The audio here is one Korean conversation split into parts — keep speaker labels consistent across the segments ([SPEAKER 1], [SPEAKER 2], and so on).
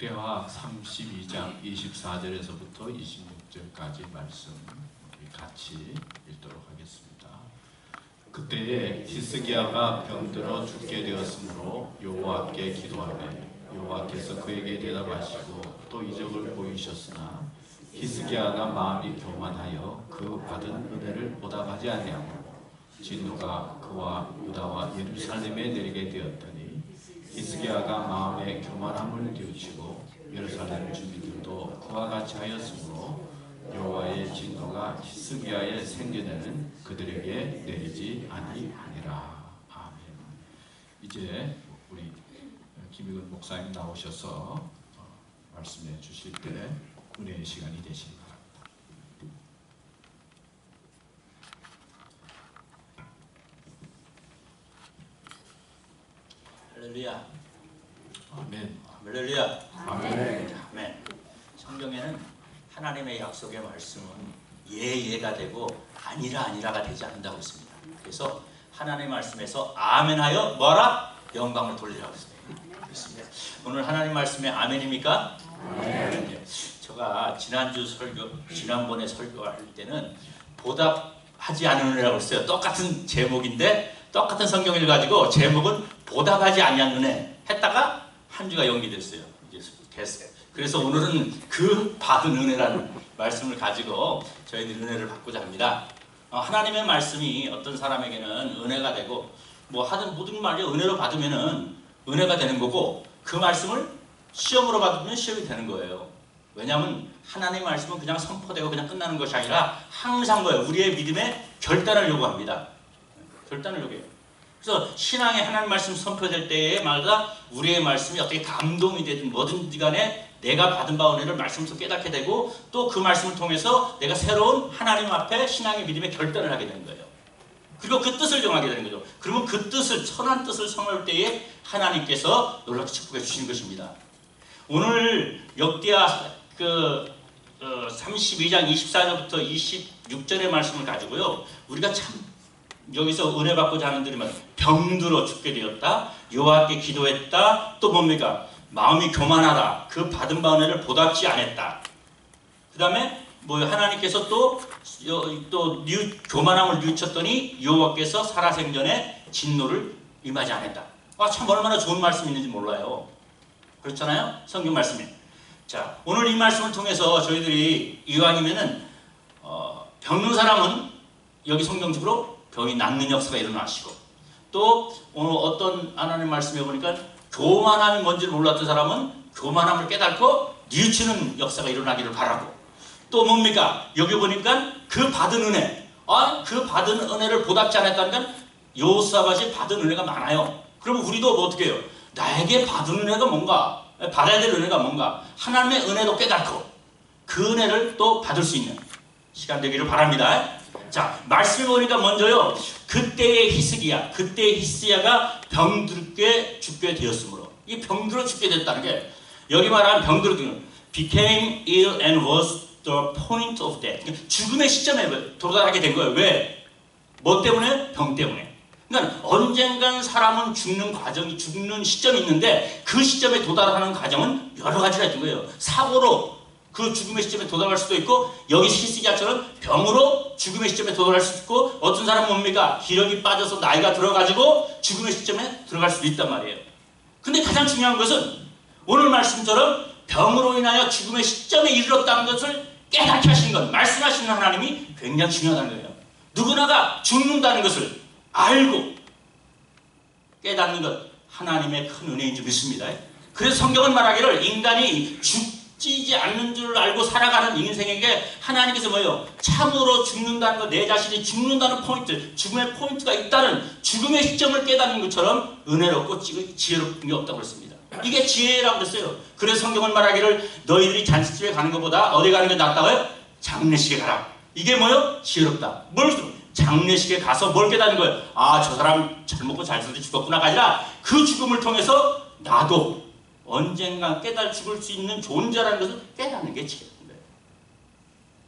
[SPEAKER 1] 역대하 32장 24절에서부터 26절까지 말씀 같이 읽도록 하겠습니다. 그때에 히스기야가 병들어 죽게 되었으므로 여호와께 기도하매 여호와께서 그에게 대답하시고 또 이적을 보이셨으나 히스기야가 마음이 교만하여 그 받은 은혜를 보답하지 아니하고 진노가 그와 유다와 예루살렘에 내리게 되었더니 히스기야가 마음의 교만함을 뉘우치고 예루살렘 주민들도 그와 같이 하였으므로 여호와의 진노가 히스기야의 생겨내는 그들에게 내리지 아니하니라. 아멘. 이제 우리 김익은 목사님 나오셔서 말씀해 주실 때 은혜의 시간이 되시기 바랍니다.
[SPEAKER 2] 할렐루야.
[SPEAKER 1] 아멘.
[SPEAKER 2] 할렐루야.
[SPEAKER 1] 아멘.
[SPEAKER 2] 아멘. 성경에는 하나님의 약속의 말씀은 예가 되고 아니라가 되지 않는다고 했습니다. 그래서 하나님의 말씀에서 아멘하여 뭐라? 영광을 돌리라고 했습니다. 오늘 하나님 말씀에 아멘입니까? 아멘. 제가 지난번에 설교할 때는 보답하지 않은 은혜라고 했어요. 똑같은 제목인데 똑같은 성경을 가지고 제목은 보답하지 아니한 은혜 했다가 한 주가 연기됐어요. 이제 됐어요. 그래서 오늘은 그 받은 은혜라는 말씀을 가지고 저희들이 은혜를 받고자 합니다. 하나님의 말씀이 어떤 사람에게는 은혜가 되고 뭐 하든 모든 말이 은혜로 받으면은 은혜가 되는 거고 그 말씀을 시험으로 받으면 시험이 되는 거예요. 왜냐하면 하나님의 말씀은 그냥 선포되고 그냥 끝나는 것이 아니라 항상 뭐예요? 우리의 믿음에 결단을 요구합니다. 결단을 요구해요. 그래서 신앙에 하나님 말씀 선포될 때마다 우리의 말씀이 어떻게 감동이 되든 뭐든지 간에 내가 받은 바 은혜를 말씀에서 깨닫게 되고 또 그 말씀을 통해서 내가 새로운 하나님 앞에 신앙의 믿음의 결단을 하게 되는 거예요. 그리고 그 뜻을 정하게 되는 거죠. 그러면 그 뜻을 선한 뜻을 성할 때에 하나님께서 놀랍게 축복해 주시는 것입니다. 오늘 역대하 32장 24절부터 26절의 말씀을 가지고요. 우리가 참 여기서 은혜 받고자 하는 들이면 병들어 죽게 되었다. 여호와께 기도했다. 또 뭡니까? 마음이 교만하다. 그 받은 바 은혜를 보답지 않았다. 그 다음에 뭐 하나님께서 또 교만함을 뉘우쳤더니 여호와께서 살아생전에 진노를 임하지 않았다. 참 얼마나 좋은 말씀이 있는지 몰라요. 그렇잖아요? 성경 말씀이. 자, 오늘 이 말씀을 통해서 저희들이 이왕이면은 병든 사람은 여기 성경적으로 병이 낫는 역사가 일어나시고 또 오늘 어떤 하나님 말씀에 보니까 교만함이 뭔지를 몰랐던 사람은 교만함을 깨닫고 뉘우치는 역사가 일어나기를 바라고 또 뭡니까? 여기 보니까 그 받은 은혜 그 받은 은혜를 보답지 않았다니까 여호사밧이 받은 은혜가 많아요. 그러면 우리도 뭐 어떻게 해요? 나에게 받은 은혜가 뭔가 받아야 될 은혜가 뭔가 하나님의 은혜도 깨닫고 그 은혜를 또 받을 수 있는 시간 되기를 바랍니다. 자, 말씀을 보니까 먼저요. 그때의 히스기야가 병들게 죽게 되었으므로 이 병들어 죽게 됐다는 게 여기 말하는 병들어 죽는 became ill and was the point of death. 죽음의 시점에 도달하게 된 거예요. 왜? 뭐 때문에? 병 때문에. 그러니까 언젠간 사람은 죽는 시점이 있는데 그 시점에 도달하는 과정은 여러 가지가 있는 거예요. 사고로 그 죽음의 시점에 도달할 수도 있고 여기 히스기야처럼 병으로 죽음의 시점에 도달할 수도 있고 어떤 사람은 뭡니까? 기력이 빠져서 나이가 들어가지고 죽음의 시점에 들어갈 수도 있단 말이에요. 근데 가장 중요한 것은 오늘 말씀처럼 병으로 인하여 죽음의 시점에 이르렀다는 것을 깨닫게 하시는 것, 말씀하시는 하나님이 굉장히 중요하다는 거예요. 누구나가 죽는다는 것을 알고 깨닫는 것 하나님의 큰 은혜인 줄 믿습니다. 그래서 성경은 말하기를 인간이 죽지 않는 줄 알고 살아가는 인생에게 하나님께서 뭐예요? 참으로 죽는다는 것, 내 자신이 죽는다는 포인트, 죽음의 포인트가 있다는 죽음의 시점을 깨닫는 것처럼 은혜롭고 지혜롭은 게 없다고 그랬습니다. 이게 지혜라고 그랬어요. 그래서 성경은 말하기를 너희들이 잔치집에 가는 것보다 어디 가는 게 낫다고요? 장례식에 가라. 이게 뭐예요? 지혜롭다. 장례식에 가서 뭘 깨닫는 거예요? 저 사람 잘 먹고 잘 살다 죽었구나가 아니라 그 죽음을 통해서 나도 언젠가 죽을 수 있는 존재라는 것을 깨닫는 게 지혜인 거예요.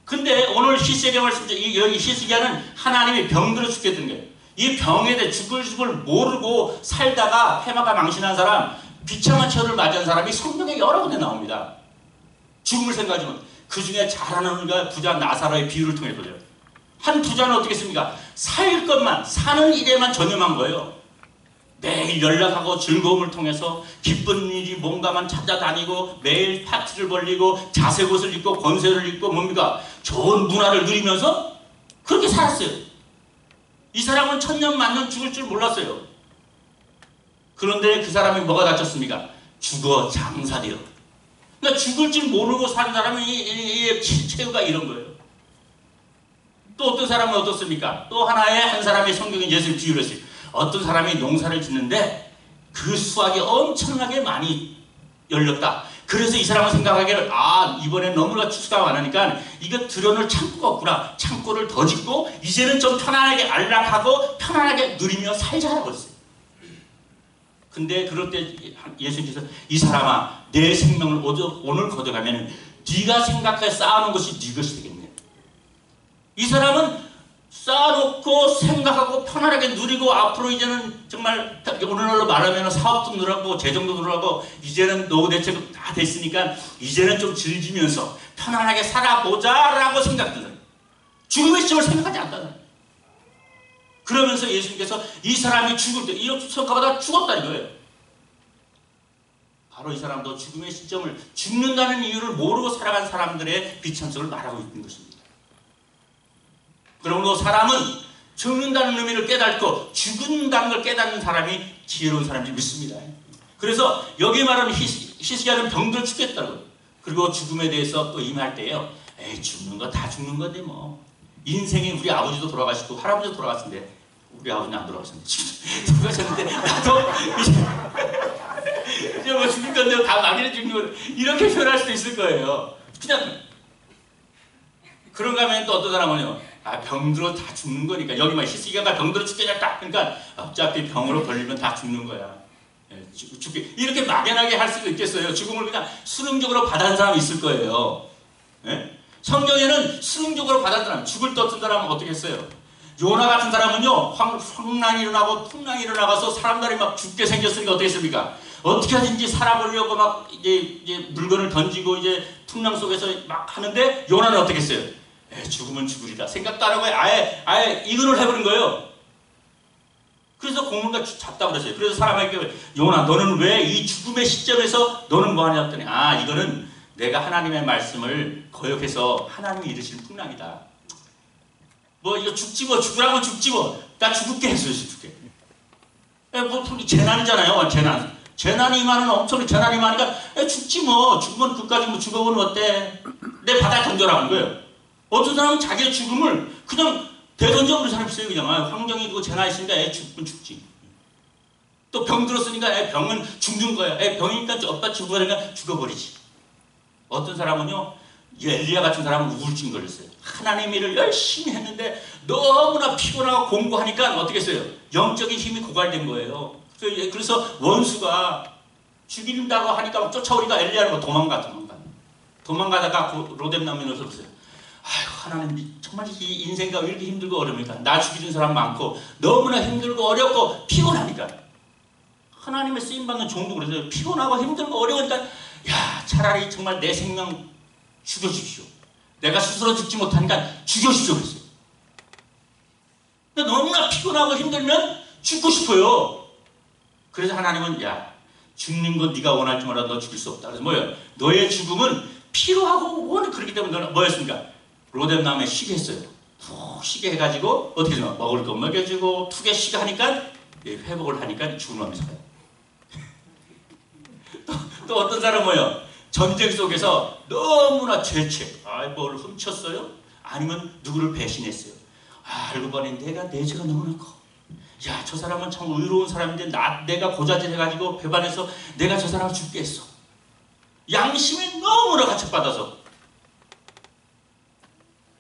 [SPEAKER 2] 근데 오늘 히스기야 말씀, 여기 히스기야는 하나님이 병들어 죽게 된 거예요. 이 병에 대해 죽을 모르고 살다가 페마가 망신한 사람, 비참한 처를 맞이한 사람이 성경에 여러 군데 나옵니다. 죽음을 생각하지만 그 중에 잘하는 우리가 부자 나사로의 비유를 통해 보죠. 한 부자는 어떻게 했습니까? 살 것만, 사는 일에만 전념한 거예요. 매일 연락하고 즐거움을 통해서 기쁜 일이 뭔가만 찾아다니고 매일 파티를 벌리고 자색 옷을 입고 권세를 입고 뭡니까? 좋은 문화를 누리면서 그렇게 살았어요. 이 사람은 천년 만년 죽을 줄 몰랐어요. 그런데 그 사람이 뭐가 다쳤습니까? 죽어 장사되어. 그러니까 죽을 줄 모르고 사는 사람이 이 최후가 이런 거예요. 또 어떤 사람은 어떻습니까? 또 하나의 한 사람의 성경에 예수를 비유를 했어요. 어떤 사람이 농사를 짓는데 그 수확이 엄청나게 많이 열렸다. 그래서 이 사람은 생각하기를 이번엔 너무나 추수가 많으니까 이거 들여놓을 창고가 없구나. 창고를 더 짓고 이제는 좀 편안하게 안락하고 편안하게 누리며 살자라고 했어요. 근데 그럴 때 예수님께서 이 사람아 내 생명을 오늘 거둬가면 네가 생각해 쌓아놓은 것이 네 것이 되겠네. 이 사람은 쌓아놓고 생각하고 편안하게 누리고 앞으로 이제는 정말 오늘날로 말하면 사업도 늘어가고 재정도 늘어가고 이제는 노후 대책도 다 됐으니까 이제는 좀 즐기면서 편안하게 살아보자라고 생각하는 거예요. 죽음의 시점을 생각하지 않다는 거예요. 그러면서 예수님께서 이 사람이 죽을 때 이렇게 생각하다 죽었다는 거예요. 바로 이 사람도 죽음의 시점을 죽는다는 이유를 모르고 살아간 사람들의 비참성을 말하고 있는 것입니다. 그러므로 사람은 죽는다는 의미를 깨닫고 죽는다는 걸 깨닫는 사람이 지혜로운 사람인지 믿습니다. 그래서 여기 말하는 히스기야는 병들 죽겠다고. 그리고 죽음에 대해서 또 임할 때요. 에이 죽는 거 다 죽는 건데 뭐. 인생에 우리 아버지도 돌아가시고 할아버지도 돌아갔는데 우리 아버지는 안 돌아가셨는데 돌아가셨는데 나도 이제 뭐 죽을 건데 다 막연히 죽는 거 이렇게 표현할 수도 있을 거예요. 그냥 그런가 하면 또 어떤 사람은요. 병들어 다 죽는 거니까 여기 막 히스기야가 병들어 죽겠다. 그러니까 어차피 병으로 걸리면 다 죽는 거야. 죽게 이렇게 막연하게 할 수도 있겠어요. 죽음을 그냥 수능적으로 받아들인 사람이 있을 거예요. 네? 성경에는 수능적으로 받아들인 사람, 죽을 떴던 사람은 어떻게 했어요? 요나 같은 사람은요, 황난이 일어나고 풍랑이 일어나가서 사람들이 막 죽게 생겼으니까 어떻게 했습니까? 어떻게 하든지 살아보려고 막 이제 물건을 던지고 이제 풍랑 속에서 막 하는데 요나는 어떻게 했어요? 죽으면 죽으리다. 생각도 안 하고 아예 이근을 해버린 거예요. 그래서 공문가 잡다고 그랬어요. 그래서 사람에게 요나 너는 왜 이 죽음의 시점에서 너는 뭐하냐 했더니 이거는 내가 하나님의 말씀을 거역해서 하나님이 이르신 풍랑이다. 뭐 이거 죽지 뭐 죽으라고 죽지 뭐 나 죽을게 했어요. 죽게. 뭐 재난이잖아요. 재난이 임하는 엄청난 재난이 임하니까 죽지 뭐 죽으면 그까지 뭐 죽어보면 어때? 내 바다에 던져라는 거예요. 어떤 사람은 자기의 죽음을 그냥 대던져버리는 사람이 있어요. 그냥 환경이 그 재난이 있으니까 죽으면 죽지. 또 병 들었으니까 병은 죽는 거야. 병이니까 오빠 죽어버리니까 죽어버리지. 어떤 사람은요. 엘리야 같은 사람은 우울증 걸렸어요. 하나님 일을 열심히 했는데 너무나 피곤하고 공부하니까 어떻게 했어요? 영적인 힘이 고갈된 거예요. 그래서 원수가 죽인다고 하니까 막 쫓아오니까 엘리야는 도망가다가 로뎀나무에 서었어요. 아이고 하나님 정말 이 인생가 왜 이렇게 힘들고 어렵니까? 나 죽이는 사람 많고 너무나 힘들고 어렵고 피곤하니까 하나님의 쓰임받는 종도 그래서 피곤하고 힘들고 어려우니까 야 차라리 정말 내 생명 죽여주십시오. 내가 스스로 죽지 못하니까 죽여주십시오 그랬어요. 근데 너무나 피곤하고 힘들면 죽고 싶어요. 그래서 하나님은 야 죽는 건 네가 원할지 몰라도 너 죽일 수 없다. 그래서 뭐예요? 너의 죽음은 피로하고 원해 그렇기 때문에 너는 뭐였습니까? 로뎀나무에 쉬게 했어요. 푹 쉬게 해가지고 어떻게 해요? 먹을 거 먹여주고 푹에 쉬게 하니까 회복을 하니까 죽음하면서 가요. 또 어떤 사람은 뭐예요? 전쟁 속에서 너무나 죄책, 뭘 훔쳤어요? 아니면 누구를 배신했어요? 알고 보니 내가 내 죄가 너무나 커. 야, 저 사람은 참 의로운 사람인데 내가 고자질 해가지고 배반해서 내가 저 사람을 죽게 했어. 양심이 너무나 가책받아서.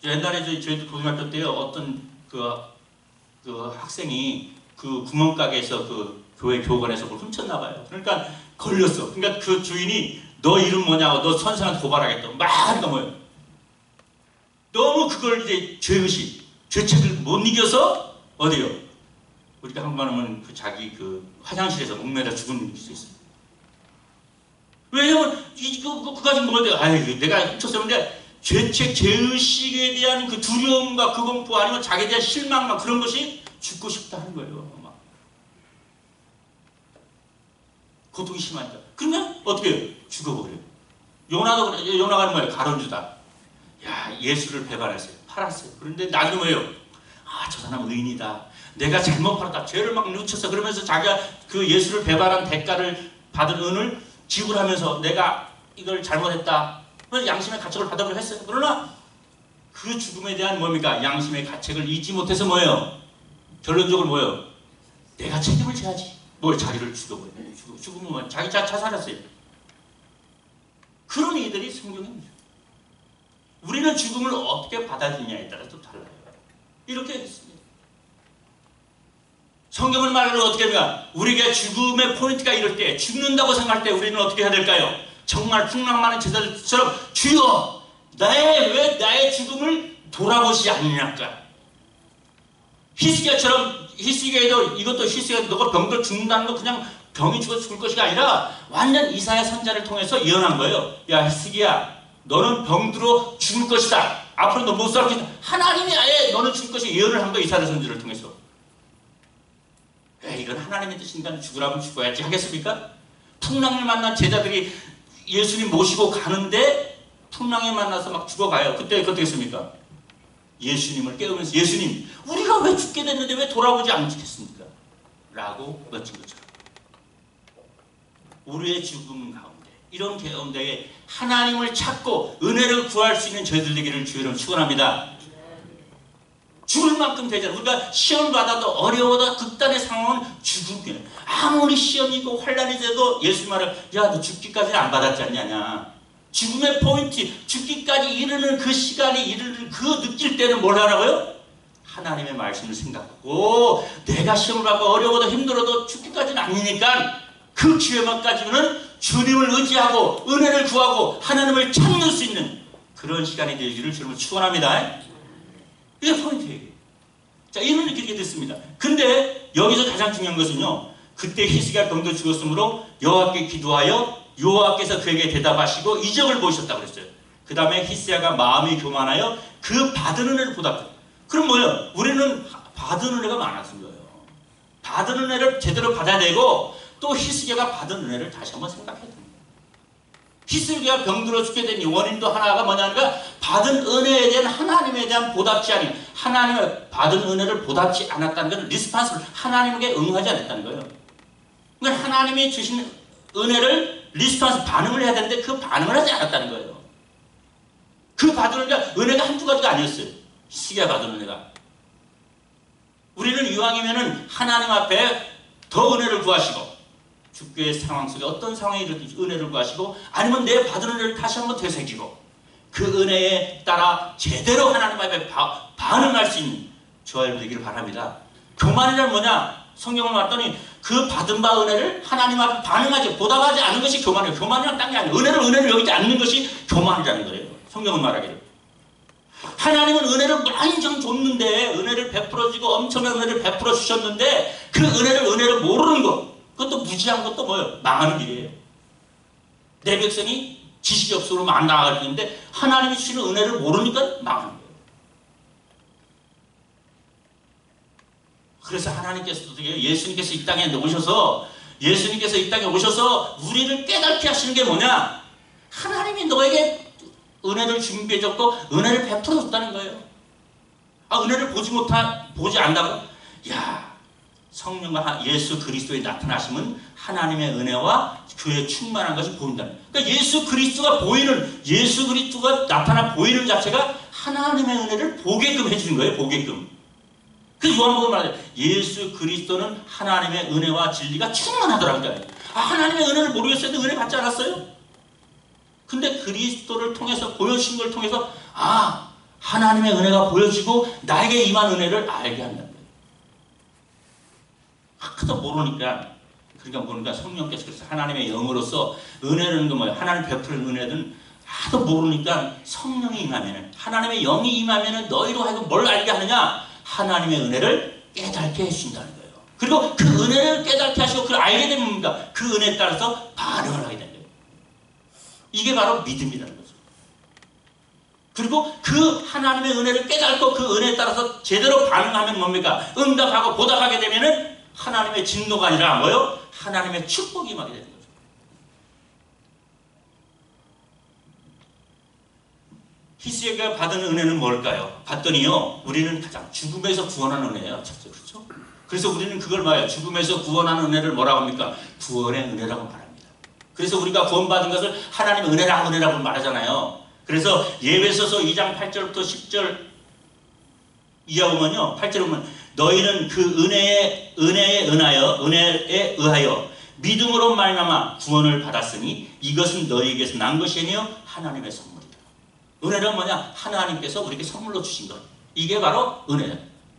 [SPEAKER 2] 옛날에 저희도 고등학교 때요, 어떤 그 학생이 그 구멍가게에서 그 교회 교관에서 그걸 훔쳤나 봐요. 그러니까 걸렸어. 그러니까 그 주인이 너 이름 뭐냐고 너 선생한테 고발하겠다. 막 하니까 뭐예요? 너무 그걸 이제 죄의식, 죄책을 못 이겨서 어디요? 우리가 한번 하면 그 자기 그 화장실에서 목매다 죽은 수 있어요. 왜냐면 그까지 뭐야? 아유, 내가 훔쳤었는데 죄책, 죄의식에 대한 그 두려움과 그 공포 아니면 자기에 대한 실망과 그런 것이 죽고 싶다 하는 거예요. 막. 고통이 심하니까. 그러면 어떻게 해요? 죽어버려요. 요나가 뭐예요? 가론주다. 야, 예수를 배반했어요. 팔았어요. 그런데 나중에 뭐예요? 아, 저 사람 의인이다. 내가 잘못 팔았다. 죄를 막 뉘우쳤어. 그러면서 자기가 그 예수를 배반한 대가를 받은 은을 지불하면서 내가 이걸 잘못했다. 그래서 양심의 가책을 받아보려 했어요. 그러나 그 죽음에 대한 뭡니까? 양심의 가책을 잊지 못해서 뭐예요? 결론적으로 뭐예요? 내가 책임을 져야지. 뭘 자기를 죽어버려요. 죽으면 뭐 자기 자살했어요. 그런 이들이 성경입니다. 우리는 죽음을 어떻게 받아들이냐에 따라 또 달라요. 이렇게 했습니다. 성경을 말하는 어떻게 합니까? 우리가 죽음의 포인트가 이럴 때, 죽는다고 생각할 때 우리는 어떻게 해야 될까요? 정말 풍랑 많은 제자들처럼 주여, 왜 나의 죽음을 돌아보시지 않느냐까? 히스기야처럼, 이것도 히스기야 너가 병들 죽는다는 거 그냥 병이 죽을 것이 아니라 완전 이사야 선자를 통해서 예언한 거예요. 야, 히스기야, 너는 병들어 죽을 것이다. 앞으로 너 못 살 것이다. 하나님이 아예 너는 죽을 것이 예언을 한 거예요. 이사야 선자를 통해서. 이건 하나님의 뜻이니까 죽으라면 죽어야지 하겠습니까? 풍랑을 만난 제자들이 예수님 모시고 가는데 풍랑에 만나서 막 죽어가요. 그때 어떻게 했습니까? 예수님을 깨우면서 예수님, 우리가 왜 죽게 됐는데 왜 돌아오지 않겠습니까? 라고 외친 것처럼 우리의 죽음 가운데, 이런 가운데에 하나님을 찾고 은혜를 구할 수 있는 저희들 되기를 주의로 축원합니다. 죽을 만큼 되잖아요. 우리가 시험 받아도 어려워도 극단의 상황은 죽음이에요. 아무리 시험이 있고 환란이 돼도 예수님 말을 야, 너 죽기까지는 안 받았지 않냐. 죽음의 포인트, 죽기까지 이르는 그 시간이 이르는 그 느낄 때는 뭘 하라고요? 하나님의 말씀을 생각하고 내가 시험을 받고 어려워도 힘들어도 죽기까지는 아니니까 그 기회만까지는 주님을 의지하고 은혜를 구하고 하나님을 찾는 수 있는 그런 시간이 되기를 주님을 축원합니다. 이게 포인트예요. 자, 이런 느끼게 됐습니다. 근데 여기서 가장 중요한 것은요, 그때 히스기야 병도 죽었으므로 여호와께 기도하여 여호와께서 그에게 대답하시고 이적을 보이셨다고 그랬어요. 그 다음에 히스기야가 마음이 교만하여 그 받은 은혜를 보답해요. 그럼 뭐예요? 우리는 받은 은혜가 많았은 거예요. 받은 은혜를 제대로 받아야 되고 또 히스기야가 받은 은혜를 다시 한번 생각해야 됩니다. 히스기야가 병들어 죽게 된 원인도 하나가 뭐냐니까 받은 은혜에 대한 하나님에 대한 보답지 아니 하나님의 받은 은혜를 보답지 않았다는 것은 리스판스를 하나님에게 응하지 않았다는 거예요. 그러니까 하나님이 주신 은혜를 리스판스 반응을 해야 되는데 그 반응을 하지 않았다는 거예요. 그 받은 은혜가 한두 가지가 아니었어요. 히스기야 받은 은혜가. 우리는 이왕이면은 하나님 앞에 더 은혜를 구하시고 죽기의 상황 속에 어떤 상황이 이렇게 은혜를 구하시고 아니면 내 받은 은혜를 다시 한번 되새기고 그 은혜에 따라 제대로 하나님 앞에 반응할 수 있는 저희들 되기를 바랍니다. 교만이란 뭐냐? 성경을 봤더니 그 받은 바 은혜를 하나님 앞에 반응하지 보답하지 않는 것이 교만이에요. 교만이란 딴 게 아니에요. 은혜를 여기지 않는 것이 교만이라는 거예요. 성경은 말하기를. 하나님은 은혜를 많이 줬는데 은혜를 베풀어주고 엄청난 은혜를 베풀어 주셨는데 그 은혜를 모르는 것 그것도 무지한 것도 뭐예요? 망하는 길이에요. 내 백성이 지식이 없으로 막 나아가는데 하나님이 주시는 은혜를 모르니까 망하는 거예요. 그래서 하나님께서도 예수님께서 이 땅에 오셔서 우리를 깨닫게 하시는 게 뭐냐? 하나님이 너에게 은혜를 준비해줬고 은혜를 베풀어줬다는 거예요. 은혜를 보지 않는다고? 야, 성령과 예수 그리스도의 나타나심은 하나님의 은혜와 교회에 충만한 것이 보인다는 거예요. 그러니까 예수 그리스도가 나타나 보이는 자체가 하나님의 은혜를 보게끔 해주는 거예요. 보게끔. 그 요한복음 말해요. 예수 그리스도는 하나님의 은혜와 진리가 충만하더라고요. 하나님의 은혜를 모르겠어요. 은혜 받지 않았어요? 근데 그리스도를 통해서 보여주신 걸 통해서 하나님의 은혜가 보여지고 나에게 임한 은혜를 알게 한다는 거예요. 하도 모르니까 성령께서 그래서 하나님의 영으로서 은혜라는 건 뭐예요? 하나님 베푸는 은혜는 하도 모르니까 성령이 임하면은 하나님의 영이 임하면은 너희로 하여금 뭘 알게 하느냐? 하나님의 은혜를 깨닫게 해주신다는 거예요. 그리고 그 은혜를 깨닫게 하시고 그걸 알게 되면 뭡니까? 그 은혜에 따라서 반응을 하게 되는 거예요. 이게 바로 믿음이라는 거죠. 그리고 그 하나님의 은혜를 깨닫고 그 은혜에 따라서 제대로 반응하면 뭡니까? 응답하고 보답하게 되면은 하나님의 진노가 아니라 뭐요? 하나님의 축복이 임하게 되는 거죠. 히스기야가 받은 은혜는 뭘까요? 봤더니요, 우리는 가장 죽음에서 구원하는 은혜예요. 그렇죠? 그래서 우리는 그걸 봐요. 죽음에서 구원하는 은혜를 뭐라고 합니까? 구원의 은혜라고 말합니다. 그래서 우리가 구원받은 것을 하나님의 은혜라고 말하잖아요. 그래서 예배소서 2장 8절부터 10절 이하 보면요, 8절에 보면 너희는 그 은혜에 의하여 믿음으로 말미암아 구원을 받았으니 이것은 너희에게서 난 것이 아니요 하나님의 선물이다. 은혜는 뭐냐? 하나님께서 우리에게 선물로 주신 것. 이게 바로 은혜예요.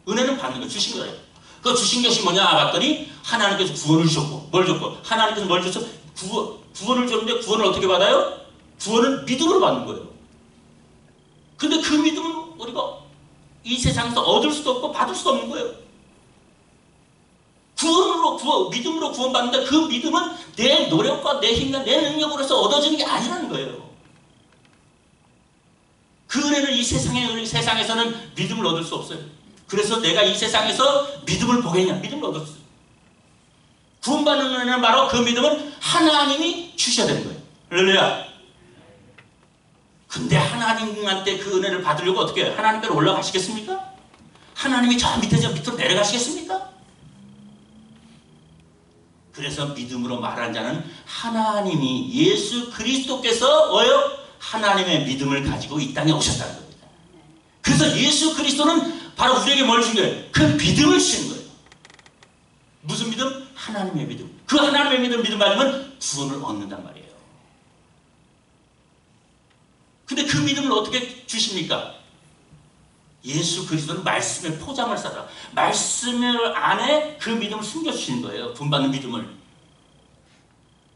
[SPEAKER 2] 은혜는 받는 거, 주신 거예요. 그 주신 것이 뭐냐 봤더니 하나님께서 구원을 주셨고, 뭘 줬고, 하나님께서 뭘 줬어? 구원을 줬는데 구원을 어떻게 받아요? 구원은 믿음으로 받는 거예요. 근데 그 믿음은 우리가 이 세상에서 얻을 수도 없고 받을 수도 없는 거예요. 믿음으로 구원받는데 그 믿음은 내 노력과 내 힘과 내 능력으로서 얻어지는 게 아니라는 거예요. 그 은혜는 이 세상에서는 믿음을 얻을 수 없어요. 그래서 내가 이 세상에서 믿음을 보겠냐? 믿음을 얻을 수 없어요. 구원받는 은혜는 바로 그 믿음은 하나님이 주셔야 되는 거예요. 할렐루야. 근데 하나님한테 그 은혜를 받으려고 어떻게 해요? 하나님께로 올라가시겠습니까? 하나님이 저 밑으로 내려가시겠습니까? 그래서 믿음으로 말한 자는 하나님이 예수 그리스도께서 뭐예요? 하나님의 믿음을 가지고 이 땅에 오셨다는 겁니다. 그래서 예수 그리스도는 바로 우리에게 뭘 준 거예요? 그 믿음을 주신 거예요. 무슨 믿음? 하나님의 믿음. 그 하나님의 믿음 받으면 구원을 얻는단 말이에요. 근데 그 믿음을 어떻게 주십니까? 예수 그리스도는 말씀의 포장을 싸다. 말씀을 안에 그 믿음을 숨겨주시는 거예요. 구원받는 믿음을.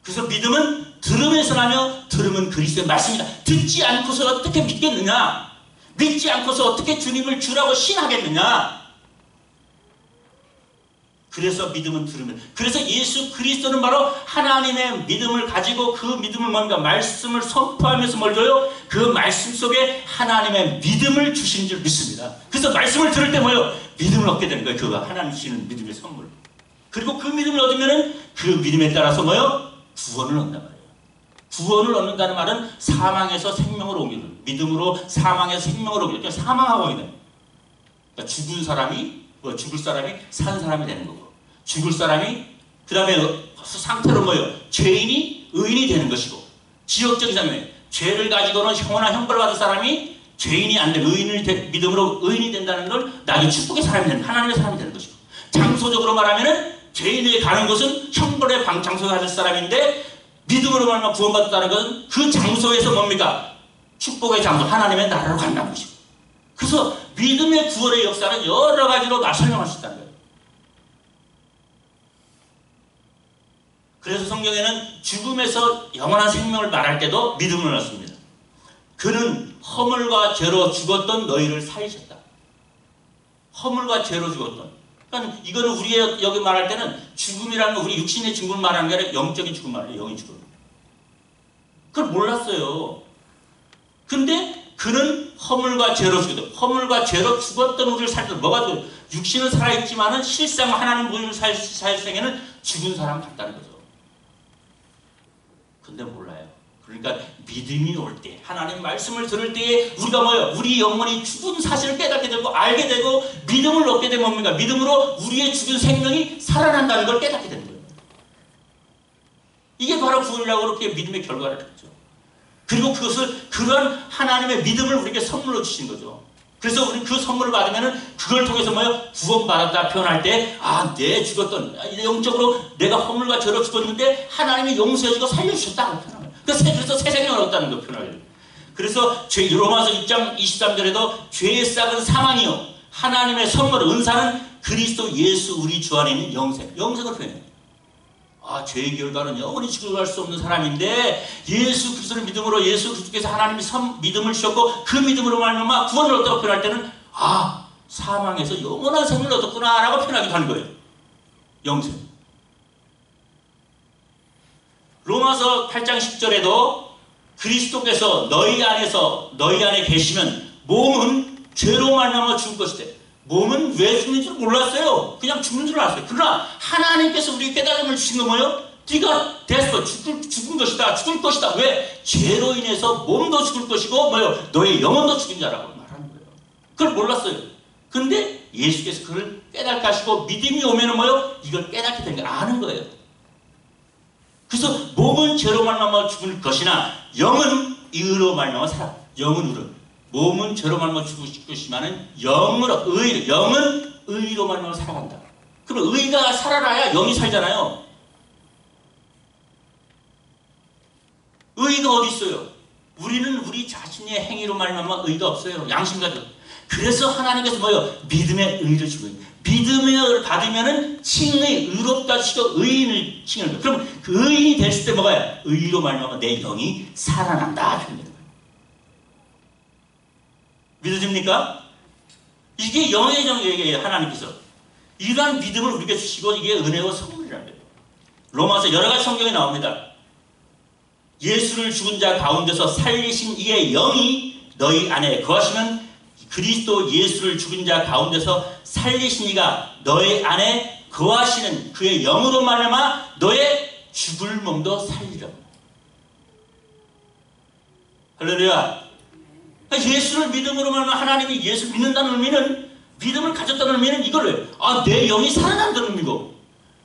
[SPEAKER 2] 그래서 믿음은 들음에서 나며 들음은 그리스도의 말씀이다. 듣지 않고서 어떻게 믿겠느냐? 믿지 않고서 어떻게 주님을 주라고 신하겠느냐? 그래서 믿음은 들으면, 그래서 예수 그리스도는 바로 하나님의 믿음을 가지고 그 믿음을 뭔가 말씀을 선포하면서 뭘 줘요? 그 말씀 속에 하나님의 믿음을 주신 줄 믿습니다. 그래서 말씀을 들을 때 뭐예요? 믿음을 얻게 되는 거예요. 그 하나님 주시는 믿음의 선물. 그리고 그 믿음을 얻으면은 그 믿음에 따라서 뭐예요? 구원을 얻는단 말이에요. 구원을 얻는다는 말은 사망에서 생명으로 옮기는, 믿음으로 사망에서 생명으로 옮기는, 그러니까 사망하고 있는, 그러니까 죽을 사람이 산 사람이 되는 거고, 죽을 사람이 그 다음에 상태로 뭐예요? 죄인이 의인이 되는 것이고, 지역적인 상황에 죄를 가지고는 형이나 형벌을 받은 사람이 죄인이 안 되고 믿음으로 의인이 된다는 걸 나중에 축복의 사람이 되는, 하나님의 사람이 되는 것이고, 장소적으로 말하면은 죄인이 가는 곳은 형벌의 장소에 가질 사람인데 믿음으로 말하면 구원받았다는 것은 그 장소에서 뭡니까? 축복의 장소, 하나님의 나라로 간다는 것이고. 그래서 믿음의 구원의 역사는 여러 가지로 다 설명할 수 있다는 거예요. 그래서 성경에는 죽음에서 영원한 생명을 말할 때도 믿음을 넣습니다. 그는 허물과 죄로 죽었던 너희를 살리셨다. 허물과 죄로 죽었던. 그러니까 이거는 우리의 여기 말할 때는 죽음이라는 건 우리 육신의 죽음을 말하는 게 아니라 영적인 죽음 말이에요. 영의 죽음. 그걸 몰랐어요. 근데 그는 허물과 죄로 죽었다. 허물과 죄로 죽었던 우리를 살렸다. 뭐가 죽어요? 육신은 살아있지만은 실상 하나님 보이는 사실생에는 죽은 사람 같다는 거죠. 근데 몰라요. 그러니까 믿음이 올 때, 하나님 말씀을 들을 때에 우리가 뭐예요? 우리 영혼이 죽은 사실을 깨닫게 되고 알게 되고 믿음을 얻게 되면 뭡니까? 믿음으로 우리의 죽은 생명이 살아난다는 걸 깨닫게 되는 거예요. 이게 바로 구원이라고 그렇게 믿음의 결과를 했죠. 그리고 그것을, 그런 하나님의 믿음을 우리에게 선물로 주신 거죠. 그래서 우리는 그 선물을 받으면은 그걸 통해서 뭐예요? 구원받았다 표현할 때, 내 죽었던, 영적으로 내가 허물과 죄로 죽었는데 하나님이 용서해주고 살려주셨다고 표현합니다. 그래서 새 생명을 얻었다는 거 표현해요. 그래서 로마서 6장 23절에도 죄의 싹은 사망이요 하나님의 선물 은사는 그리스도 예수 우리 주 안에 있는 영생을 표현해요. 죄의 결과는 영원히 죽어갈 수 없는 사람인데 예수 그리스도를 믿음으로 예수 그리스도께서 하나님이 믿음을 주셨고 그 믿음으로 말미암아 구원을 얻었다고 표현할 때는 사망에서 영원한 생명을 얻었구나 라고 표현하기도 하는 거예요. 영생. 로마서 8장 10절에도 그리스도께서 너희 안에 계시면 몸은 죄로 말미암아 죽을 것이다. 몸은 왜 죽는 줄 몰랐어요. 그냥 죽는 줄 알았어요. 그러나 하나님께서 우리에게 깨달음을 주신 건 뭐예요? 네가 됐어. 죽은 것이다. 죽을 것이다. 왜? 죄로 인해서 몸도 죽을 것이고 뭐예요? 너의 영혼도 죽은 자라고 말하는 거예요. 그걸 몰랐어요. 근데 예수께서 그걸 깨닫게 하시고 믿음이 오면은 뭐예요? 이걸 깨닫게 되는 걸 아는 거예요. 그래서 몸은 죄로 말미암아 죽을 것이나 영은 의로 말미암아 살아. 영은 의로. 몸은 죄로 말미암아 죽을 것이지만은 영은 의로 말미암아 살아간다. 그럼 의가 살아나야 영이 살잖아요. 의가 어디 있어요? 우리는 우리 자신의 행위로 말미암아 의가 없어요. 양심 가지고. 그래서 하나님께서 뭐예요? 믿음의 의를 주고요. 믿음의 의를 받으면은 칭의 의롭다 치고 의인을 칭하는 거예요. 그럼 그 의인이 됐을 때 뭐가요? 의로 말미암아 내 영이 살아난다 표현되는 거예요. 믿어집니까? 이게 영의 정의예요. 하나님께서 이러한 믿음을 우리에게 주시고 이게 은혜와 선물이라는 거예요. 로마서 여러 가지 성경에 나옵니다. 예수를 죽은 자 가운데서 살리신 이의 영이 너희 안에 거하시면 그리스도 예수를 죽은 자 가운데서 살리신 이가 너희 안에 거하시는 그의 영으로 말미암아 너의 죽을 몸도 살리라. 할렐루야. 예수를 믿음으로 말미암아 하나님이 예수 믿는다는 의미는 믿음을 가졌다는 의미는 이걸로 내 영이 살아난다는 의미고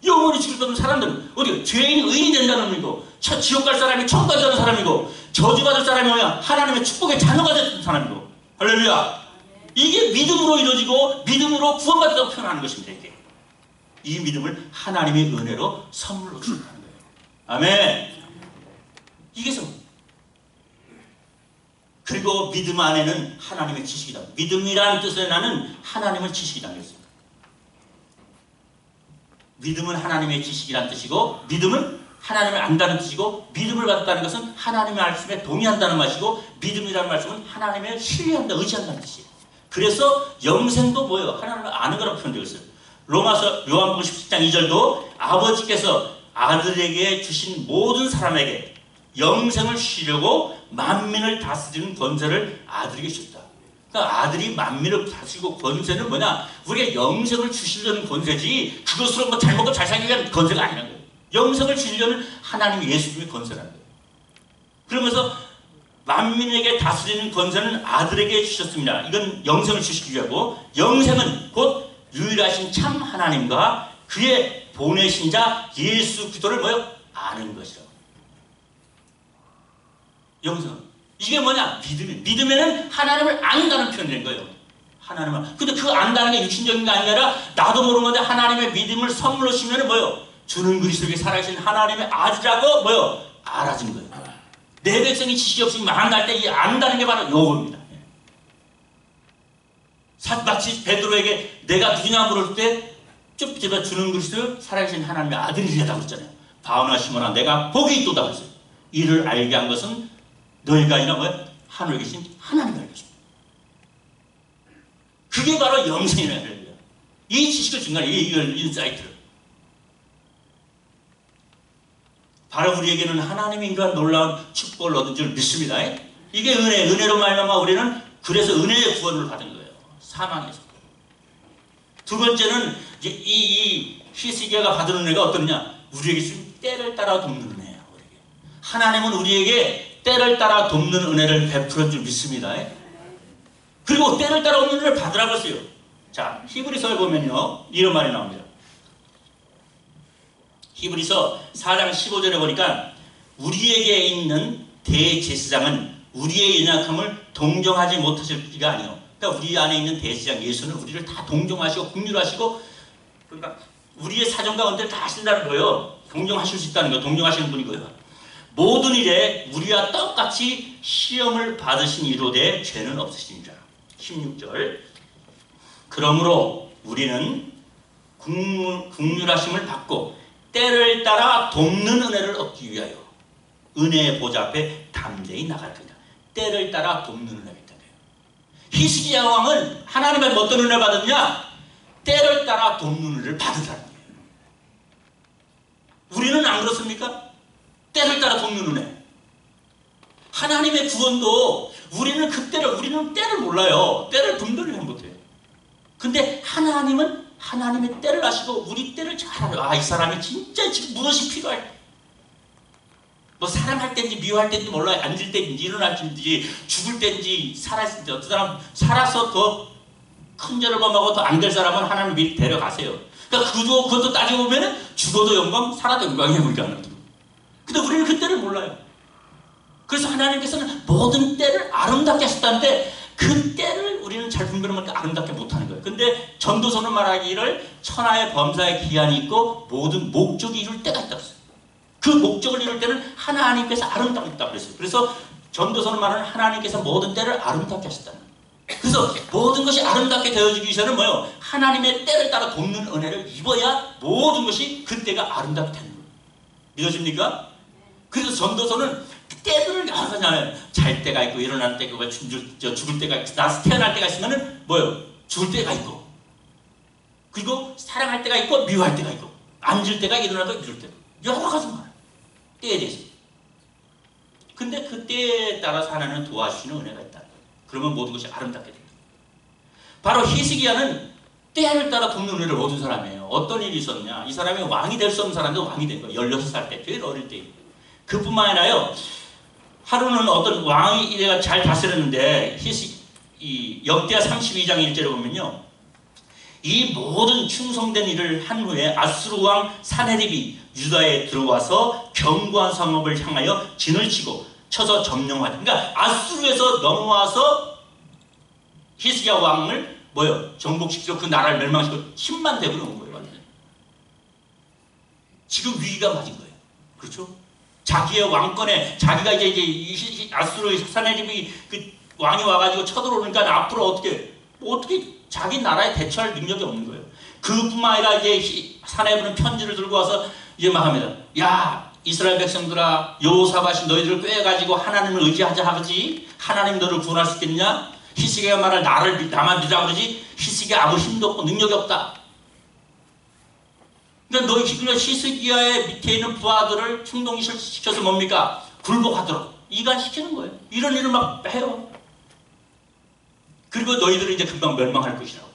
[SPEAKER 2] 영원히 죽을 거면 사람들은 어디 죄인이 의인이 된다는 의미고 지옥 갈 사람이 천국 가자는 사람이고 저주받을 사람이 뭐야? 하나님의 축복의 자녀가 되는 사람이고. 할렐루야. 이게 믿음으로 이루어지고 믿음으로 구원받았다고 표현하는 것입니다. 이 믿음을 하나님의 은혜로 선물로 주신다는 거예요. 아멘. 이게 선물. 그리고 믿음 안에는 하나님의 지식이다. 믿음이라는 뜻에 나는 하나님을 지식이다 했습니다. 믿음은 하나님의 지식이라는 뜻이고 믿음은 하나님을 안다는 뜻이고 믿음을 받았다는 것은 하나님의 말씀에 동의한다는 말이고 믿음이라는 말씀은 하나님을 신뢰한다, 의지한다는 뜻이에요. 그래서 영생도 뭐예요? 하나님을 아는 거라고 표현되어 있어요. 로마서 요한복음 17장 2절도 아버지께서 아들에게 주신 모든 사람에게 영생을 주시려고 만민을 다스리는 권세를 아들에게 주셨다. 그러니까 아들이 만민을 다스리고 권세는 뭐냐? 우리가 영생을 주시려는 권세지 그것으로 뭐 잘 먹고 잘 살기 위한 권세가 아니라는 거예요. 영생을 주시려는 하나님 예수님의 권세라는 거예요. 그러면서 만민에게 다스리는 권세는 아들에게 주셨습니다. 이건 영생을 주시기 위하고 영생은 곧 유일하신 참 하나님과 그의 보내신 자 예수 그리스도를 뭐요? 아는 것이라고. 영생은 이게 뭐냐? 믿음에는 하나님을 안다는 표현이 된 거예요. 하나님을. 근데 그 안다는 게 육신적인 게 아니라 나도 모르는 건데 하나님의 믿음을 선물로 주면은 뭐요? 주는 그리스도에게 살아계신 하나님의 아들이라고 뭐요? 알아진 거예요. 내 백성이 지식이 없으면 안갈 때 이 안다는 게 바로 요겁니다. 마치 베드로에게 내가 누구냐 물을 때 쭉 집어 주는 그리스도 살아계신 하나님의 아들이라고 그랬잖아요. 바오나 시몬아 내가 복이 있도다 그랬어요. 이를 알게 한 것은 너희가 아니라 뭐야? 하늘에 계신 하나님을 알게 하십니다. 그게 바로 영생이라는 거예요. 이 지식을 중간에 이걸 인사이트를 바로 우리에게는 하나님의 이러한 놀라운 축복을 얻은 줄 믿습니다. 이게 은혜로 말미암아 우리는 그래서 은혜의 구원을 받은 거예요. 사망에서. 두 번째는 이 히스기야가 받은 은혜가 어떠느냐? 우리에게 주신 때를 따라 돕는 은혜예요. 하나님은 우리에게 때를 따라 돕는 은혜를 베풀어 줄 믿습니다. 그리고 때를 따라 돕는 은혜를 받으라고 했어요. 자, 히브리서에 보면요. 이런 말이 나옵니다. 히브리서 4장 15절에 보니까 우리에게 있는 대제사장은 우리의 연약함을 동정하지 못하실 리가 아니요. 그러니까 우리 안에 있는 대제사장 예수는 우리를 다 동정하시고 긍휼하시고 그러니까 우리의 사정과 은혜를 다 하신다는 거예요. 동정하실 수 있다는 거예요. 동정하시는 분이고요. 모든 일에 우리와 똑같이 시험을 받으신 이로되 죄는 없으시니라. 16절 그러므로 우리는 긍휼하심을 받고 때를 따라 돕는 은혜를 얻기 위하여 은혜의 보좌 앞에 담대히 나갈 겁니다. 때를 따라 돕는 은혜가 있다는 거예요. 히스기야 왕은 하나님의 어떤 은혜를 받았냐? 때를 따라 돕는 은혜를 받으라는 거예요. 우리는 안 그렇습니까? 때를 따라 돕는 은혜. 하나님의 구원도 우리는 때를 몰라요. 때를 분별을 못해요. 근데 하나님은 하나님의 때를 아시고 우리 때를 잘 알아요. 아, 이 사람이 진짜 지금 무엇이 필요할 뭐 사랑할 때인지 미워할 때인지 몰라요. 앉을 때인지 일어날 때인지 죽을 때인지 살았을 때 어떤 사람 살아서 더 큰 죄를 범하고 더 안 될 사람은 하나님 미리 데려가세요. 그러니까 그것도 따지고 보면은 죽어도 영광, 살아도 영광이에요. 우리가. 근데 우리는 그 때를 몰라요. 그래서 하나님께서는 모든 때를 아름답게 하셨다는데 그 때를 우리는 잘 분별하면 아름답게 못하는 거예요. 근데 전도서는 말하기를 천하의 범사의 기한이 있고 모든 목적이 이룰 때가 있다고 했어요. 그 목적을 이룰 때는 하나님께서 아름답게 했다고 그랬어요. 그래서 전도서는 말하는 하나님께서 모든 때를 아름답게 하셨다는 거예요. 그래서 모든 것이 아름답게 되어지기 위해서는 뭐예요? 하나님의 때를 따라 돕는 은혜를 입어야 모든 것이 그 때가 아름답게 되는 거예요. 믿어집니까? 그래서 전도서는 때들을 하잖아요. 잘 때가 있고 일어날 때가 있고 죽을 때가 있고 나서 태어날 때가 있으면은 뭐예요? 죽을 때가 있고 그리고 사랑할 때가 있고 미워할 때가 있고 앉을 때가 일어나고 미룰 때가 여러 가지 말이에요. 때에 대해서. 근데 그 때에 따라서 하나님은 도와주시는 은혜가 있다. 그러면 모든 것이 아름답게 됩니다. 바로 히스기야는 때를 따라 돕는 은혜를 얻은 사람이에요. 어떤 일이 있었냐? 이 사람이 왕이 될 수 없는 사람도 왕이 된 거예요. 16살 때, 제일 어릴 때. 그뿐만 아니라요. 하루는 어떤 왕이 이래가 잘 다스렸는데 이 역대하 32장 1절에 보면요. 이 모든 충성된 일을 한 후에 아수르 왕 사네립이 유다에 들어와서 견고한 성읍을 향하여 진을 쳐서 점령하다. 그러니까 아수르에서 넘어와서 히스기야 왕을 정복시키고 그 나라를 멸망시키고 10만 대군이 온 거예요. 완전히. 지금 위기가 맞은 거예요. 그렇죠? 자기의 왕권에 자기가 이제 아수르 사네립이 그 왕이 와가지고 쳐들어오니까 앞으로 어떻게 자기 나라에 대처할 능력이 없는 거예요. 그뿐만 아니라 이제 사네립은 편지를 들고 와서 이제 막 합니다. 야, 이스라엘 백성들아, 여호사밧이 너희들을 꾀가지고 하나님을 의지하자 하지? 하나님 너를 구원할 수 있겠냐? 히스기야가 말할 나만 믿으라 그러지? 히스기야 아무 힘도 없고 능력이 없다. 그러니까 히스기야의 밑에 있는 부하들을 충동시켜서 뭡니까? 굴복하도록 이간시키는 거예요. 이런 일을 막 해요. 그리고 너희들은 이제 금방 멸망할 것이라고.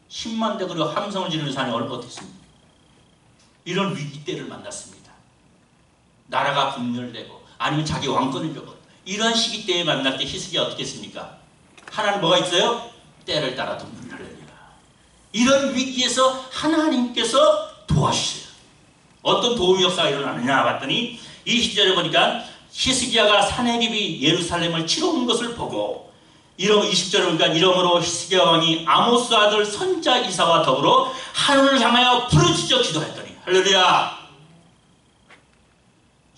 [SPEAKER 2] 10만 대 그리고 함성을 지르는 산이 어떻습니까? 이런 위기 때를 만났습니다. 나라가 분열되고 아니면 자기 왕권을 잃어버려. 이런 시기 때에 만날 때 히스기야 어떻게 했습니까? 하나는 뭐가 있어요? 때를 따라 돕는 할렐루야. 이런 위기에서 하나님께서 도와주세요. 어떤 도움 역사가 일어나느냐 봤더니 이 시절에 보니까 히스기야가 사네립이 예루살렘을 치러 온 것을 보고 20절에 보니까 이러므로 히스기야 왕이 아모스 아들 선자 이사와 더불어 하늘을 향하여 부르짖어 기도했더니 할렐루야.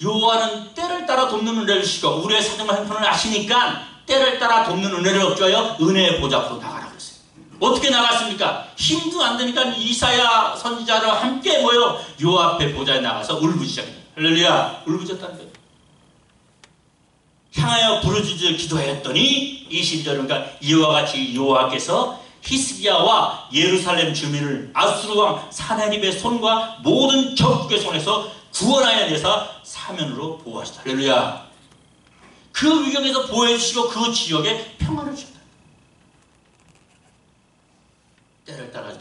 [SPEAKER 2] 여호와는 때를 따라 돕는 은혜를 주시고 우리의 사정과 형편을 아시니까 때를 따라 돕는 은혜를 얻주하여 은혜의 보좌 앞으로 나가라 그랬어요. 어떻게 나갔습니까? 힘도 안 되니까 이사야 선지자와 함께 모여 여호와 앞에 보좌에 나가서 울부짖었다. 할렐루야. 울부짖었다는 거예요. 향하여 부르짖어 기도했더니 20절 그러니까 이와 같이 여호와께서 히스기야와 예루살렘 주민을 아수르 왕 사네립의 손과 모든 적국의 손에서 구원하여 내사 사면으로 보호하시다. 할렐루야. 그 위경에서 보호해주시고 그 지역에 평안을 주셨다. 때를 따라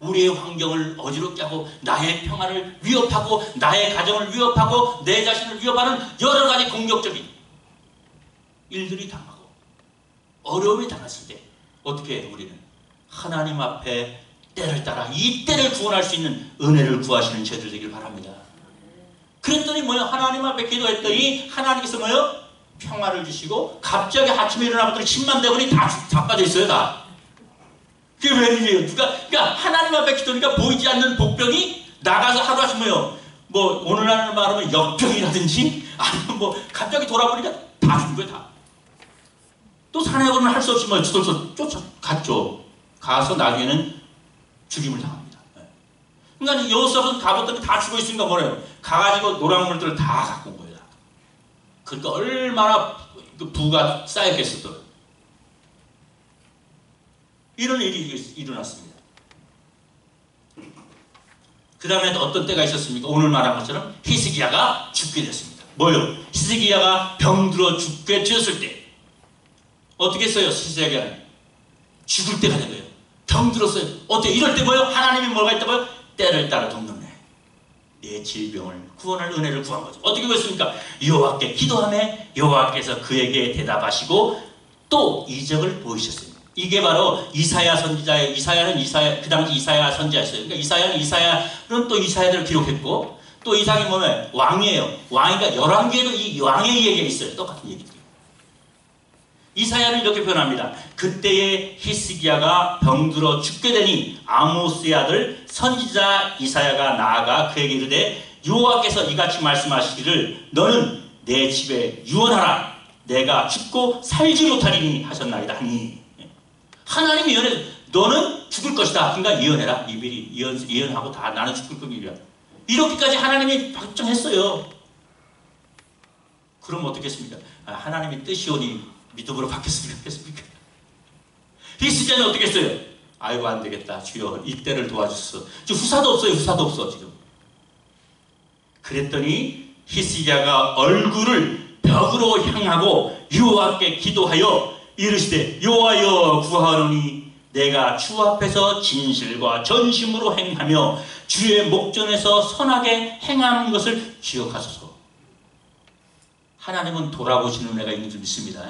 [SPEAKER 2] 우리의 환경을 어지럽게 하고 나의 평안을 위협하고 나의 가정을 위협하고 내 자신을 위협하는 여러 가지 공격적인 일들이 당하고 어려움이 당했을 때 어떻게 해요? 우리는 하나님 앞에 때를 따라 이 때를 구원할 수 있는 은혜를 구하시는 저희들 되길 바랍니다. 그랬더니 하나님 앞에 기도했더니 하나님께서 평화를 주시고 갑자기 아침에 일어나봤더니 10만 대군이 다 빠져 있어요. 다. 그게 웬일이에요? 그러니까 하나님 앞에 기도니까 보이지 않는 복병이 나가서 하루아침 오늘날 말하면 역병이라든지 아니면 갑자기 돌아보니까 다 죽은 거예요. 다. 또 사내군은 할 수 없이 저들서 쫓아갔죠. 가서 나중에는 죽임을 당합니다. 그러니까 여호사밧은 가봤더니 다 죽어 있으니까 뭐래요? 가가지고 노랑물들을 다 갖고 온 거예요. 그러니까 얼마나 부가 쌓였겠어요. 이런 일이 일어났습니다. 그 다음에 어떤 때가 있었습니까? 오늘 말한 것처럼 히스기야가 죽게 됐습니다. 뭐요? 히스기야가 병들어 죽게 되었을 때 어떻게 했어요? 히스기야는 죽을 때가 된 거예요. 병들었어요. 어때? 이럴 때 뭐요? 하나님이 뭐가 있다고요? 때를 따라 돕는 내 질병을 구원할 은혜를 구한 거죠. 어떻게 그랬습니까? 여호와께 기도하매 여호와께서 그에게 대답하시고 또 이적을 보이셨어요. 이게 바로 이사야 선지자의 그 당시 이사야 선지자였어요. 그러니까 이사야는 또 이사야들을 기록했고 또 이삭이 뭐냐면 왕이에요. 왕이니까 열왕기에도 이 왕의 얘기가 있어요. 똑같은 얘기죠. 이사야는 이렇게 표현합니다. 그때에 히스기야가 병들어 죽게 되니 아모스의 아들 선지자 이사야가 나아가 그에게 이르되 여호와께서 이같이 말씀하시기를 너는 내 집에 유언하라. 내가 죽고 살지 못하리니 하셨나이다 하니 하나님이 예언해 너는 죽을 것이다. 그러니까 예언해라. 미리 예언하고 다 나는 죽을 겁니다. 이렇게까지 하나님이 결정했어요. 그럼 어떻겠습니까? 하나님의 뜻이 오니 믿음으로 받겠습니까? 히스기야는 어떻게 했어요? 아이고 안 되겠다. 주여 이때를 도와주소서. 지금 후사도 없어요. 후사도 없어 지금. 그랬더니 히스기야가 얼굴을 벽으로 향하고 여호와께 기도하여 이르시되 여호와여 구하노니 내가 주 앞에서 진실과 전심으로 행하며 주의 목전에서 선하게 행하는 것을 기억하소서. 하나님은 돌아보시는 은혜가 있는 줄 믿습니다.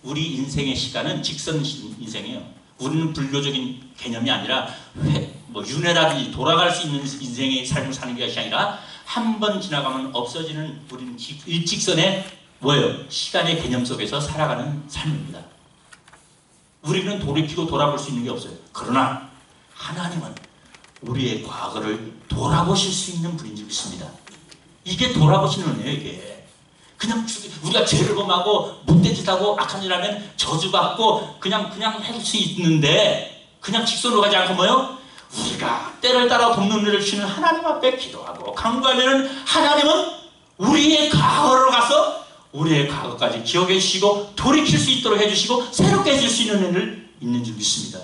[SPEAKER 2] 우리 인생의 시간은 직선 인생이에요. 우리는 불교적인 개념이 아니라 윤회라든지 돌아갈 수 있는 인생의 삶을 사는 것이 아니라 한 번 지나가면 없어지는 우리는 일직선의 뭐예요? 시간의 개념 속에서 살아가는 삶입니다. 우리는 돌이키고 돌아볼 수 있는 게 없어요. 그러나 하나님은 우리의 과거를 돌아보실 수 있는 분인 줄 믿습니다. 이게 돌아보시는 은혜예요. 이게 그냥 우리가 죄를 범하고 못되짓하고 악한 일 하면 저주받고 그냥 할 수 있는데 그냥 직선으로 가지 않고 뭐요? 우리가 때를 따라 돕는 은혜를 주시는 하나님 앞에 기도하고 간구하면 하나님은 우리의 과거로 가서 우리의 과거까지 기억해 주시고 돌이킬 수 있도록 해주시고 새롭게 해줄 수 있는 은혜를 있는 줄 믿습니다.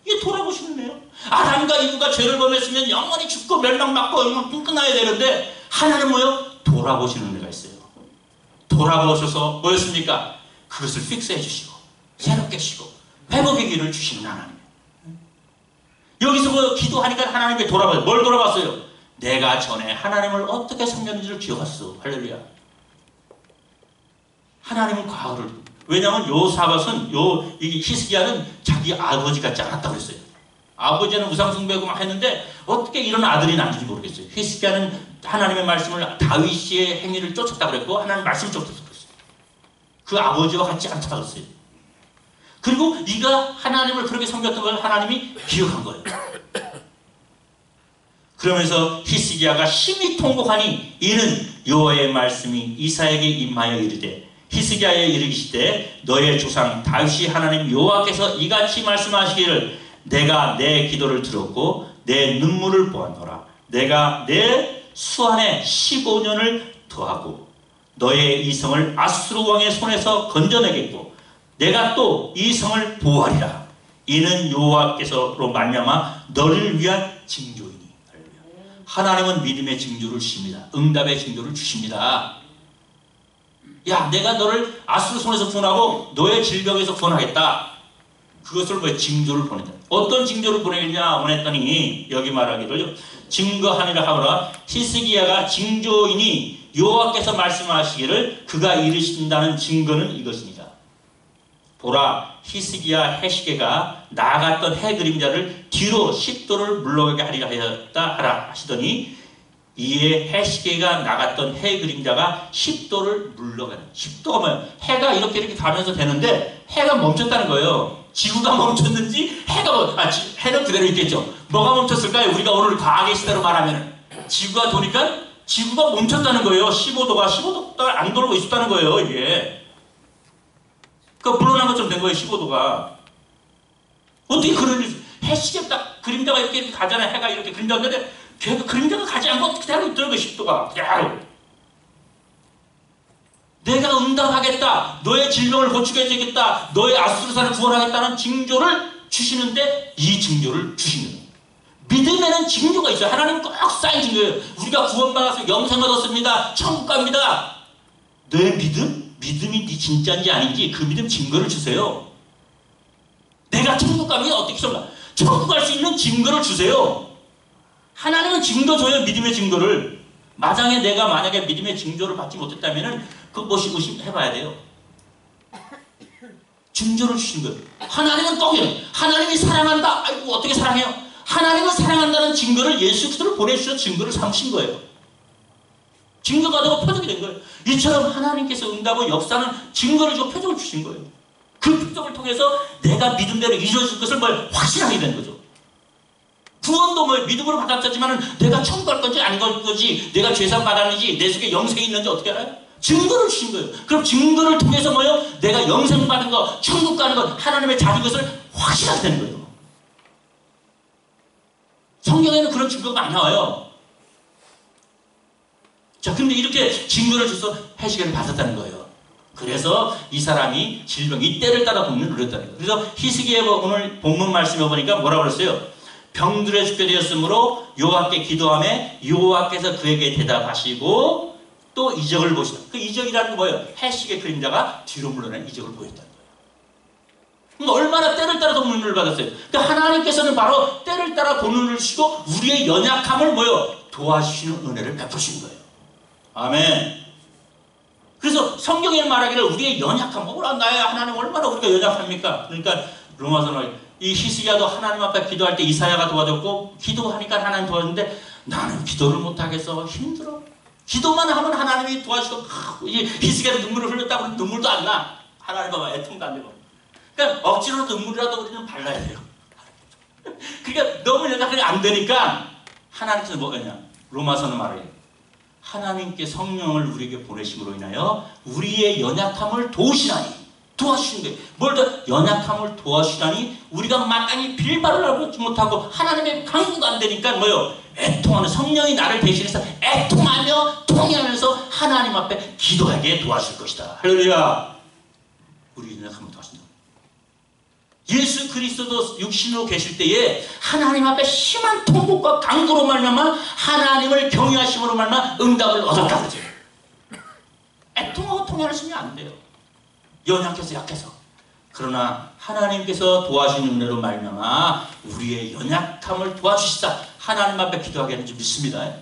[SPEAKER 2] 이게 돌아보시는 은혜요. 아담과 이브가 죄를 범했으면 영원히 죽고 멸망받고 끝나야 되는데 하나님은 뭐요? 돌아보시는 은혜가 있어요. 돌아보셔서 뭐였습니까? 그것을 픽스해 주시고 새롭게 하시고 회복의 길을 주시는 하나님. 여기서 뭐 기도하니까 하나님께 돌아봐요. 뭘 돌아봤어요? 내가 전에 하나님을 어떻게 섬겼는지를 기억했어. 할렐루야. 하나님은 과거를 왜냐하면 요사밧은 이 히스기야는 자기 아버지 같지 않았다고 그랬어요. 아버지는 우상숭배하고 막 했는데 어떻게 이런 아들이 낳는지 모르겠어요. 히스기야는 하나님의 말씀을 다윗의 행위를 쫓았다고 그랬고 하나님 말씀을 쫓았다고 그랬어요. 그 아버지와 같지 않다고 그랬어요. 그리고 네가 하나님을 그렇게 섬겼던 걸 하나님이 기억한 거예요. 그러면서 히스기야가 심히 통곡하니 이는 여호와의 말씀이 이사야에게 임하여 이르되 히스기야에 이르시되 너의 조상 다윗이 하나님 여호와께서 이같이 말씀하시기를 내가 내 기도를 들었고 내 눈물을 보았노라. 내가 내 수안에 15년을 더하고 너의 이 성을 아수르 왕의 손에서 건져내겠고 내가 또 이 성을 보호하리라. 이는 여호와께서로 말미암아 너를 위한 징조이니. 하나님은 믿음의 징조를 주십니다. 응답의 징조를 주십니다. 야, 내가 너를 아수르 손에서 구원하고 너의 질병에서 구원하겠다. 그것을 왜 징조를 보낸다. 어떤 징조를 보내겠냐 보냈더니 여기 말하기를 증거하니라 하거라. 히스기야가 징조이니 여호와께서 말씀하시기를 그가 이르신다는 증거는 이것입니다. 보라, 히스기야 해시계가 나아갔던 해 그림자를 뒤로 10도를 물러가게 하리라 하였다 하라 하시더니 이에 해시계가 나갔던 해 그림자가 10도를 물러가는 10도가 뭐예요? 해가 이렇게 가면서 되는데 해가 멈췄다는 거예요. 지구가 멈췄는지 해는 그대로 있겠죠. 뭐가 멈췄을까요? 우리가 오늘 과학의 시대로 말하면 지구가 도니까 지구가 멈췄다는 거예요. 15도가 안 돌고 있었다는 거예요. 이게 그러니까 물러난 것처럼 된 거예요. 15도가 어떻게 그런 일 해시계 딱 그림자가 이렇게 가잖아요. 해가 이렇게 그림자인데 걔가 그림자가 가지 않고 그대로 있더라고요. 10도가 그대로. 내가 응답하겠다. 너의 질병을 고치게 해주겠다. 너의 아수르산을 구원하겠다는 징조를 주시는데 이 징조를 주시는 거예요. 믿음에는 징조가 있어요. 하나님 꼭 쌓인 징조예요. 우리가 구원받아서 영생 얻었습니다. 천국 갑니다. 너의 믿음이 네 진짜인지 아닌지 그 믿음 증거를 주세요. 내가 천국 가면 어떻게 설마 천국 갈 수 있는 증거를 주세요. 하나님은 증거 줘요. 믿음의 증거를. 마당에 내가 만약에 믿음의 증거를 받지 못했다면 그거 무엇이 의심해봐야 돼요. 증거를 주신 거예요. 하나님은 꼭 하나님이 사랑한다. 아이고 어떻게 사랑해요? 하나님은 사랑한다는 증거를 예수 그리스도를 보내주셔서 증거를 삼으신 거예요. 증거가 되고 표적이 된 거예요. 이처럼 하나님께서 응답의 역사는 증거를 주고 표적을 주신 거예요. 그 표적을 통해서 내가 믿음대로 이루어질 것을 확신하게 된 거죠. 구원도 믿음으로 받았지만 내가 천국 갈 건지 아닌 건지 내가 죄상 받았는지 내 속에 영생이 있는지 어떻게 알아요? 증거를 주신 거예요. 그럼 증거를 통해서 내가 영생 받은 거, 천국 가는 것, 하나님의 자녀인 것을 확신하게 되는 거예요. 성경에는 그런 증거가 많이 나와요. 자, 근데 이렇게 증거를 줘서 해시계를 받았다는 거예요. 그래서 이 사람이 질병, 이 때를 따라 복문을 누렸다는 거예요. 그래서 히스기야 오늘 본문 말씀해 보니까 뭐라고 그랬어요? 병들어 죽게 되었으므로 여호와께 기도하며 여호와께서 그에게 대답하시고 또 이적을 보시다. 그 이적이라는 게 뭐예요? 해시계 그림자가 뒤로 물러나는 이적을 보였다는 거예요. 그러니까 얼마나 때를 따라 복문을 받았어요. 그러니까 하나님께서는 바로 때를 따라 복문을 주시고 우리의 연약함을 도와주시는 은혜를 베푸신 거예요. 아멘. 그래서 성경에 말하기를 우리의 연약함, 나의 하나님 얼마나 우리가 연약합니까? 그러니까 로마서는 이 히스기야도 하나님 앞에 기도할 때 이사야가 도와줬고 기도하니까 하나님 도와줬는데 나는 기도를 못하겠어. 힘들어. 기도만 하면 하나님이 도와주고 히스기야도 눈물을 흘렸다고 눈물도 안 나. 하나님 봐봐 애통도 안 되고. 그러니까 억지로 눈물이라도 우리는 발라야 돼요. 그러니까 너무 연약하게 안 되니까 하나님께서 뭐냐? 로마서는 말해요. 하나님께 성령을 우리에게 보내심으로 인하여 우리의 연약함을 도우시나니 도와주신 거예요. 뭘 더 연약함을 도와주시나니 우리가 마땅히 빌바를 알지 못하고 하나님의 강구가 안 되니까 애통하는 성령이 나를 대신해서 애통하며 통해하면서 하나님 앞에 기도하게 도와줄 것이다. 할렐루야. 우리 연약함을 도와준다. 예수 그리스도도 육신으로 계실 때에 하나님 앞에 심한 통곡과 강구로 말미암아 하나님을 경외하심으로 말미암아 응답을 얻었다 그러죠. 애통하고 통해하시면 안 돼요. 연약해서 약해서. 그러나 하나님께서 도와주신 은혜로 말미암아 우리의 연약함을 도와주시다. 하나님 앞에 기도하게 하는 줄 믿습니다.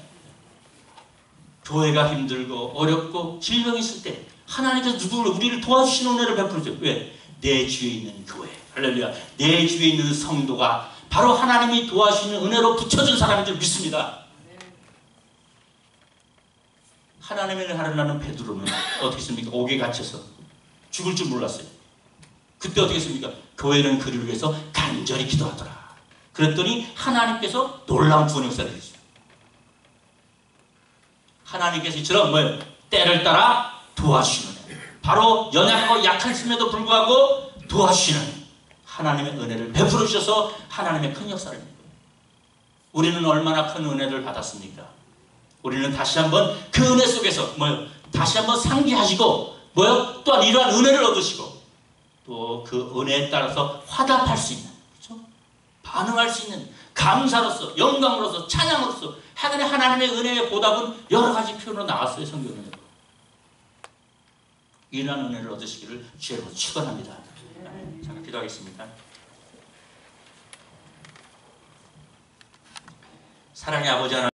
[SPEAKER 2] 교회가 힘들고 어렵고 질병이 있을 때 하나님께서 우리를 도와주시는 은혜를 베풀죠. 왜? 내 주위에 있는 교회. 할렐루야. 내 주위에 있는 성도가 바로 하나님이 도와주시는 은혜로 붙여준 사람인 줄 믿습니다. 하나님의 은혜를 하려는 베드로는 어떻게 했습니까? 옥에 갇혀서 죽을 줄 몰랐어요. 그때 어떻게 했습니까? 교회는 그를 위해서 간절히 기도하더라. 그랬더니 하나님께서 놀라운 구원 역사를 해주셨어요. 하나님께서 이처럼 때를 따라 도와주시는 바로 연약하고 약하심에도 불구하고 도와주시는 하나님의 은혜를 베풀어 주셔서 하나님의 큰 역사를 합니다. 우리는 얼마나 큰 은혜를 받았습니까? 우리는 다시 한번 그 은혜 속에서 다시 한번 상기하시고 또한 이러한 은혜를 얻으시고 또 그 은혜에 따라서 화답할 수 있는, 그렇죠? 반응할 수 있는 감사로서, 영광으로서, 찬양으로서 하나님의 은혜의 보답은 여러 가지 표현으로 나왔어요. 성경에는. 이러한 은혜를 얻으시기를 주의 이름으로 축원합니다. 잠깐 기도하겠습니다. 사랑의 아버지 하나님,